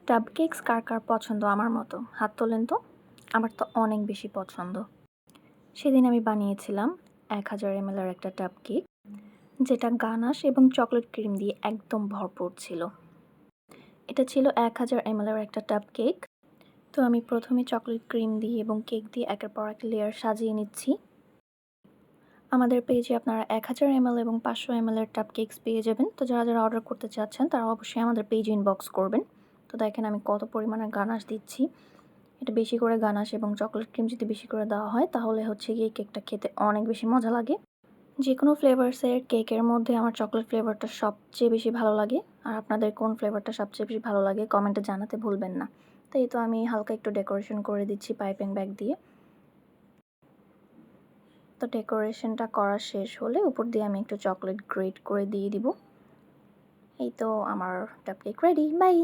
Tub cakes কার কার পছন্দ আমার মতো? হাত তোলেন তো। আমার তো অনেক বেশি পছন্দ। সেদিন আমি বানিয়েছিলাম 1000 ml এর একটা টাব কেক, যেটা গানাশ এবং চকলেট ক্রিম দিয়ে একদম ভরপুর ছিল। এটা ছিল 1000 ml এর একটা টাব কেক। তো আমি প্রথমে চকলেট ক্রিম দিয়ে এবং কেক দিয়ে একের পর এক লেয়ার সাজিয়ে নিচ্ছি। আমাদের পেজে আপনারা 1000 ml এবং 500 ml এর টাব কেকস পেয়ে যাবেন। তো যারা অর্ডার করতে চাচ্ছেন তারা অবশ্যই আমাদের পেজে ইনবক্স করবেন। তো দেখেন আমি কত পরিমাণে গানাশ দিচ্ছি। এটা বেশি করে গানাশ এবং চকলেট ক্রিম যদি বেশি করে দেওয়া হয় তাহলে হচ্ছে গিয়ে কেকটা খেতে অনেক বেশি মজা লাগে। যেকোনো ফ্লেভারসের কেকের মধ্যে আমার চকলেট ফ্লেভারটা সবচেয়ে বেশি ভালো লাগে। আর আপনাদের কোন ফ্লেভারটা সবচেয়ে বেশি ভালো লাগে কমেন্টে জানাতে ভুলবেন না। তো এই তো আমি হালকা একটু ডেকোরেশন করে দিচ্ছি পাইপিং ব্যাগ দিয়ে। তো ডেকোরেশনটা করা শেষ হলে উপর দিয়ে আমি একটু চকলেট গ্রেট করে দিয়ে দিব। এই তো আমার টাপ কেক রেডি। বাই।